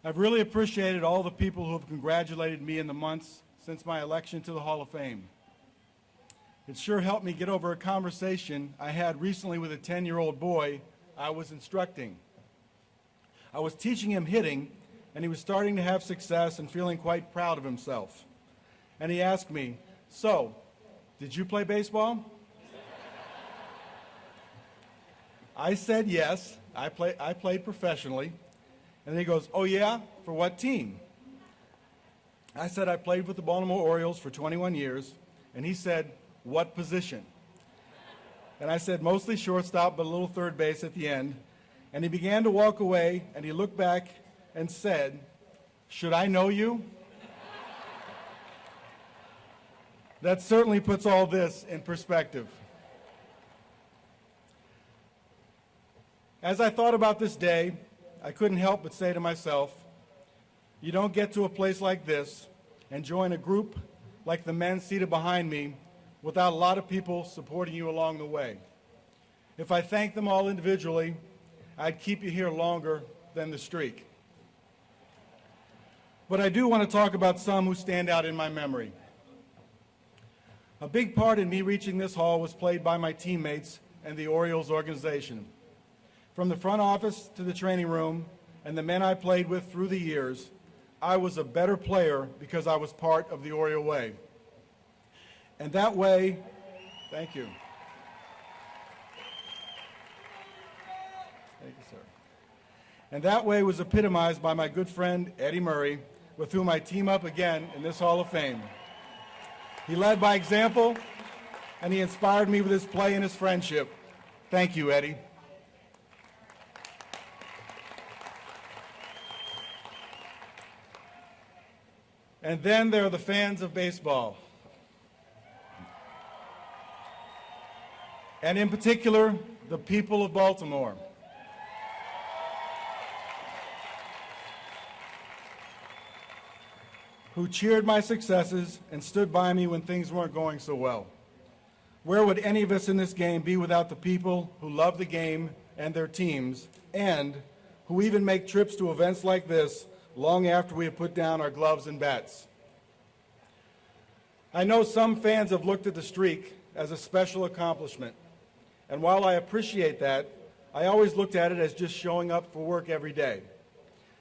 I've really appreciated all the people who have congratulated me in the months since my election to the Hall of Fame. It sure helped me get over a conversation I had recently with a 10-year-old boy I was instructing. I was teaching him hitting, and he was starting to have success and feeling quite proud of himself. And he asked me, "So, did you play baseball?" I said yes, I played professionally. And then he goes, "Oh yeah? For what team?" I said I played with the Baltimore Orioles for 21 years. And he said, "What position?" And I said, "Mostly shortstop, but a little third base at the end." And he began to walk away, and he looked back and said, "Should I know you?" That certainly puts all this in perspective. As I thought about this day, I couldn't help but say to myself, you don't get to a place like this and join a group like the men seated behind me without a lot of people supporting you along the way. If I thanked them all individually, I'd keep you here longer than the streak. But I do want to talk about some who stand out in my memory. A big part in me reaching this hall was played by my teammates and the Orioles organization. From the front office to the training room and the men I played with through the years, I was a better player because I was part of the Oriole way. And that way, thank you. Thank you, sir. And that way was epitomized by my good friend Eddie Murray, with whom I team up again in this Hall of Fame. He led by example, and he inspired me with his play and his friendship. Thank you, Eddie. And then there are the fans of baseball. And in particular, the people of Baltimore. Who cheered my successes and stood by me when things weren't going so well. Where would any of us in this game be without the people who love the game and their teams, and who even make trips to events like this long after we have put down our gloves and bats? I know some fans have looked at the streak as a special accomplishment, and while I appreciate that, I always looked at it as just showing up for work every day.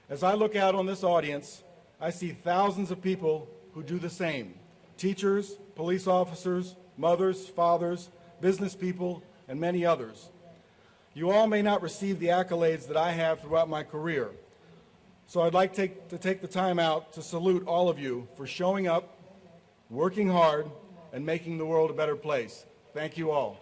As I look out on this audience, I see thousands of people who do the same: teachers, police officers, mothers, fathers, business people, and many others. You all may not receive the accolades that I have throughout my career, so I'd like to take the time out to salute all of you for showing up, working hard, and making the world a better place. Thank you all.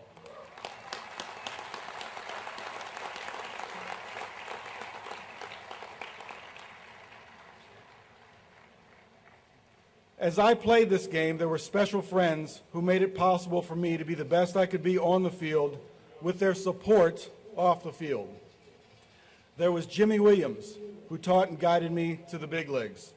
As I played this game, there were special friends who made it possible for me to be the best I could be on the field with their support off the field. There was Jimmy Williams, who taught and guided me to the big leagues,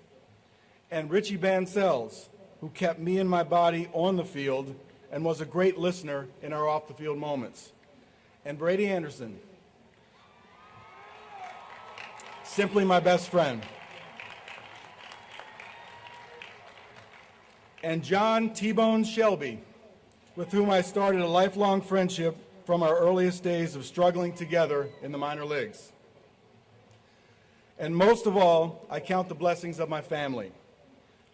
and Richie Bancells, who kept me and my body on the field and was a great listener in our off-the-field moments, and Brady Anderson, simply my best friend, and John T-Bone Shelby, with whom I started a lifelong friendship from our earliest days of struggling together in the minor leagues. And most of all, I count the blessings of my family.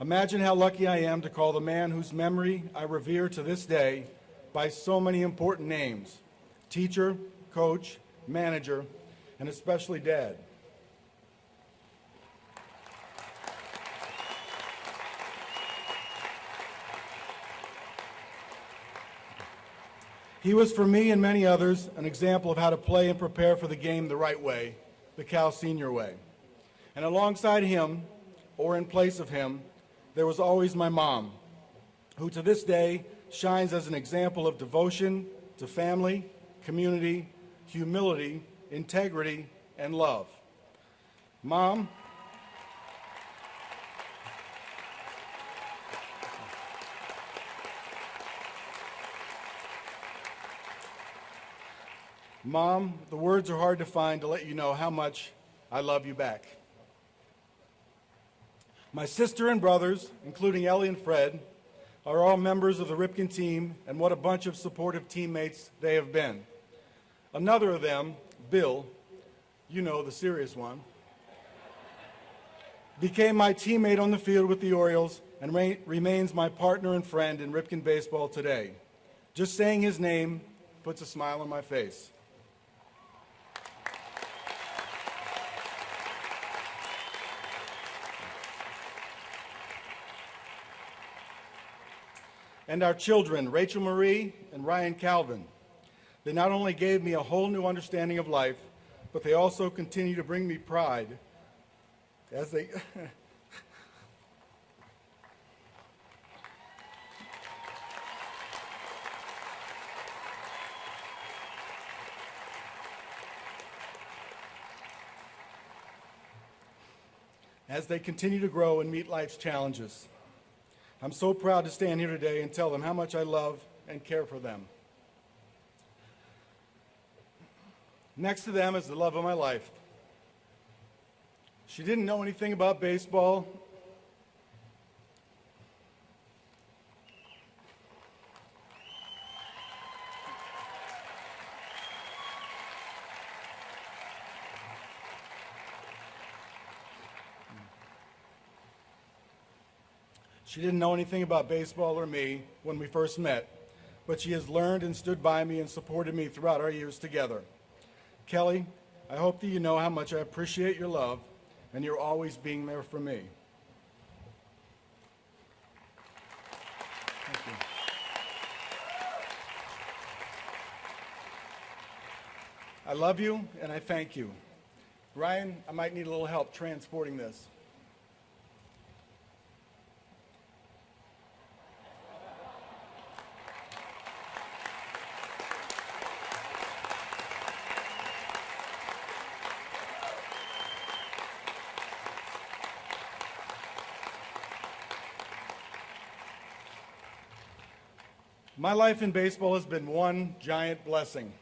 Imagine how lucky I am to call the man whose memory I revere to this day by so many important names: teacher, coach, manager, and especially Dad. He was, for me and many others, an example of how to play and prepare for the game the right way, the Cal Senior way. And alongside him, or in place of him, there was always my mom, who to this day shines as an example of devotion to family, community, humility, integrity, and love. Mom, the words are hard to find to let you know how much I love you back. My sister and brothers, including Ellie and Fred, are all members of the Ripken team, and what a bunch of supportive teammates they have been. Another of them, Bill, you know, the serious one, became my teammate on the field with the Orioles and remains my partner and friend in Ripken baseball today. Just saying his name puts a smile on my face. And our children, Rachel Marie and Ryan Calvin. They not only gave me a whole new understanding of life, but they also continue to bring me pride as they as they continue to grow and meet life's challenges. I'm so proud to stand here today and tell them how much I love and care for them. Next to them is the love of my life. She didn't know anything about baseball. She didn't know anything about baseball or me when we first met, but she has learned and stood by me and supported me throughout our years together. Kelly, I hope that you know how much I appreciate your love and you're always being there for me. Thank you. I love you and I thank you. Ryan, I might need a little help transporting this. My life in baseball has been one giant blessing.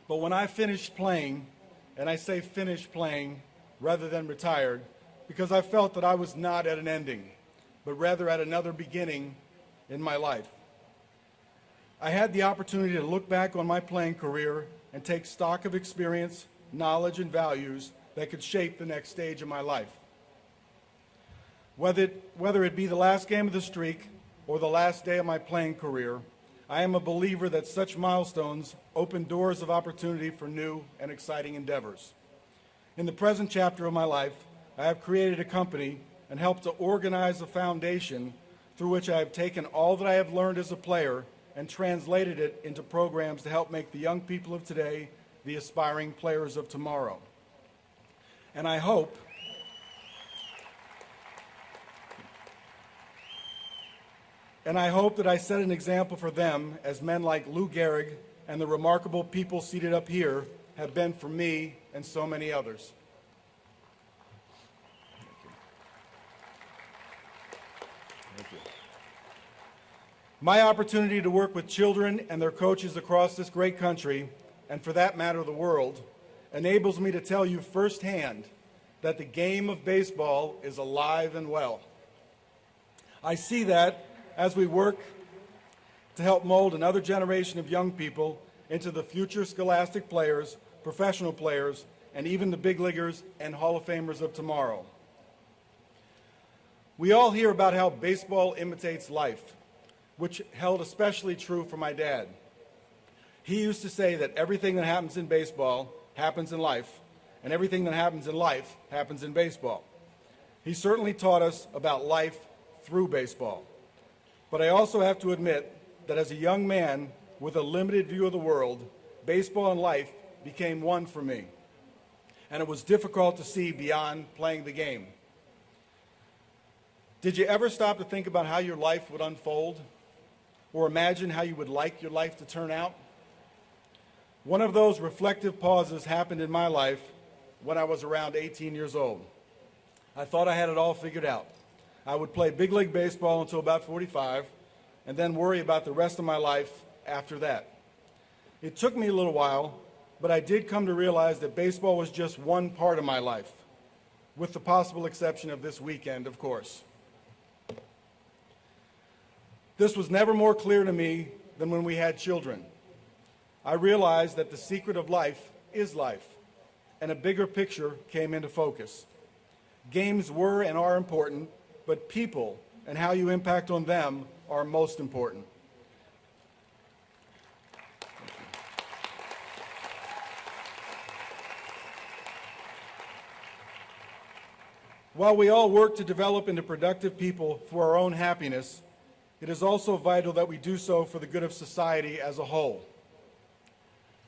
But when I finished playing, and I say finished playing rather than retired, because I felt that I was not at an ending, but rather at another beginning in my life. I had the opportunity to look back on my playing career and take stock of experience, knowledge, and values that could shape the next stage of my life. Whether it be the last game of the streak or the last day of my playing career, I am a believer that such milestones open doors of opportunity for new and exciting endeavors. In the present chapter of my life, I have created a company and helped to organize a foundation through which I have taken all that I have learned as a player and translated it into programs to help make the young people of today the aspiring players of tomorrow. And I hope that I set an example for them as men like Lou Gehrig and the remarkable people seated up here have been for me and so many others. Thank you. My opportunity to work with children and their coaches across this great country, and for that matter the world, enables me to tell you firsthand that the game of baseball is alive and well. I see that as we work to help mold another generation of young people into the future scholastic players, professional players, and even the big leaguers and Hall of Famers of tomorrow. We all hear about how baseball imitates life, which held especially true for my dad. He used to say that everything that happens in baseball happens in life, and everything that happens in life happens in baseball. He certainly taught us about life through baseball. But I also have to admit that as a young man with a limited view of the world, baseball and life became one for me. And it was difficult to see beyond playing the game. Did you ever stop to think about how your life would unfold? Or imagine how you would like your life to turn out? One of those reflective pauses happened in my life when I was around 18 years old. I thought I had it all figured out. I would play big league baseball until about 45, and then worry about the rest of my life after that. It took me a little while, but I did come to realize that baseball was just one part of my life. with the possible exception of this weekend, of course. This was never more clear to me than when we had children. I realized that the secret of life is life, and a bigger picture came into focus. Games were and are important, but people and how you impact on them are most important. While we all work to develop into productive people for our own happiness, it is also vital that we do so for the good of society as a whole.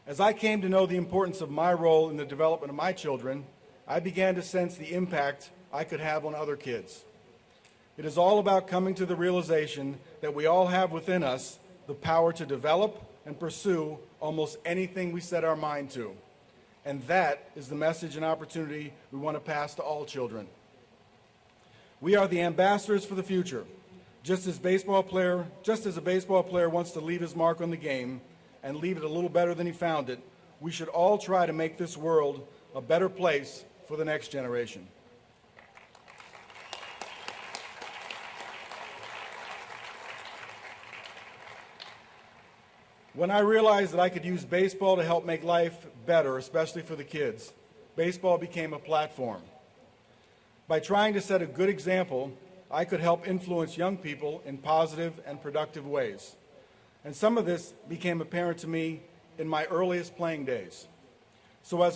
As I came to know the importance of my role in the development of my children, I began to sense the impact I could have on other kids. It is all about coming to the realization that we all have within us the power to develop and pursue almost anything we set our mind to. And that is the message and opportunity we want to pass to all children. We are the ambassadors for the future. Just as a baseball player wants to leave his mark on the game and leave it a little better than he found it, we should all try to make this world a better place for the next generation. When I realized that I could use baseball to help make life better, especially for the kids, baseball became a platform. By trying to set a good example, I could help influence young people in positive and productive ways. And some of this became apparent to me in my earliest playing days. So as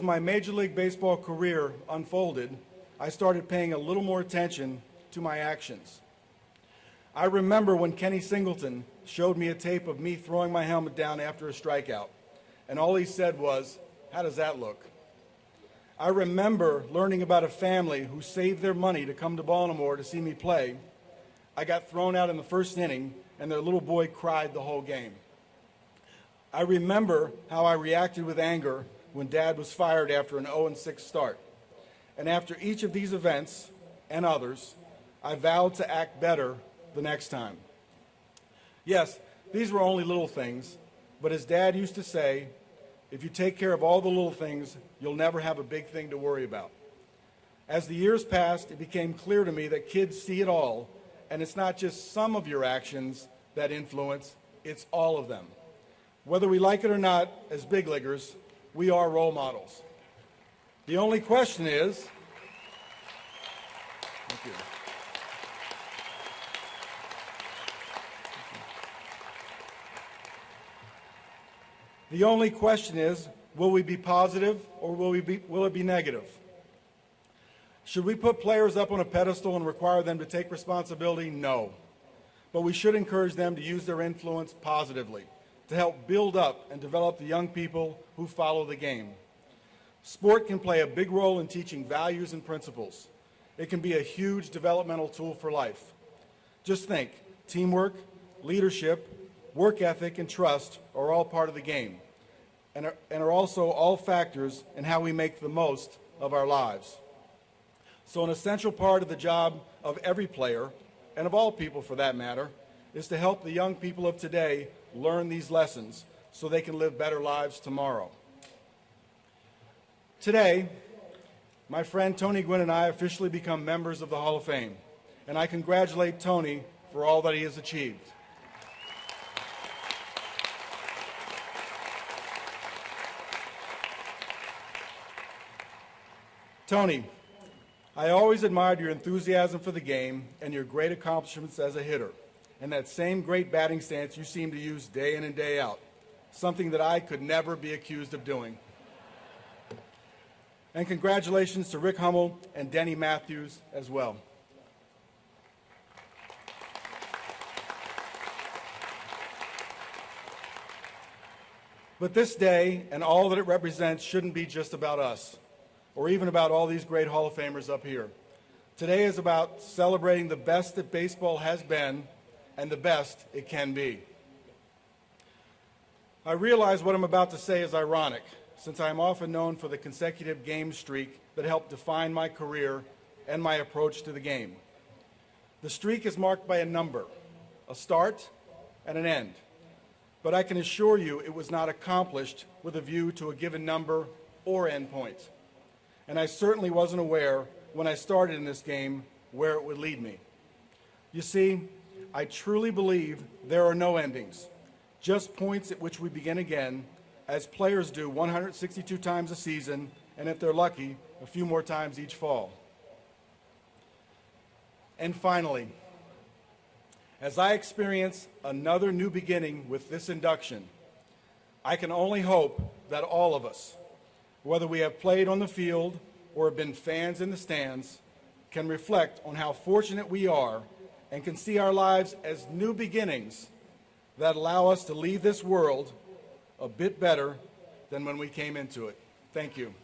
my Major League Baseball career unfolded, I started paying a little more attention to my actions. I remember when Kenny Singleton showed me a tape of me throwing my helmet down after a strikeout, and all he said was, "How does that look?" I remember learning about a family who saved their money to come to Baltimore to see me play. I got thrown out in the first inning, and their little boy cried the whole game. I remember how I reacted with anger when Dad was fired after an 0-6 start. And after each of these events, and others, I vowed to act better the next time. Yes, these were only little things, but as Dad used to say, if you take care of all the little things, you'll never have a big thing to worry about. As the years passed, it became clear to me that kids see it all, and it's not just some of your actions that influence, it's all of them. Whether we like it or not, as big leaguers, we are role models. The only question is, thank you. The only question is, will we be positive or will it be negative? Should we put players up on a pedestal and require them to take responsibility? No. But we should encourage them to use their influence positively, to help build up and develop the young people who follow the game. Sport can play a big role in teaching values and principles. It can be a huge developmental tool for life. Just think, teamwork, leadership, work ethic, and trust are all part of the game, and are also all factors in how we make the most of our lives. So an essential part of the job of every player, and of all people for that matter, is to help the young people of today learn these lessons so they can live better lives tomorrow. Today, my friend Tony Gwynn and I officially become members of the Hall of Fame, and I congratulate Tony for all that he has achieved. Tony, I always admired your enthusiasm for the game and your great accomplishments as a hitter, and that same great batting stance you seem to use day in and day out, something that I could never be accused of doing. And congratulations to Rick Hummel and Denny Matthews as well. But this day and all that it represents shouldn't be just about us, or even about all these great Hall of Famers up here. Today is about celebrating the best that baseball has been and the best it can be. I realize what I'm about to say is ironic, since I am often known for the consecutive game streak that helped define my career and my approach to the game. The streak is marked by a number, a start and an end. But I can assure you it was not accomplished with a view to a given number or end point. and I certainly wasn't aware when I started in this game where it would lead me. You see, I truly believe there are no endings, just points at which we begin again, as players do 162 times a season, and if they're lucky, a few more times each fall. And finally, as I experience another new beginning with this induction, I can only hope that all of us, whether we have played on the field or have been fans in the stands, can reflect on how fortunate we are and can see our lives as new beginnings that allow us to leave this world a bit better than when we came into it. Thank you.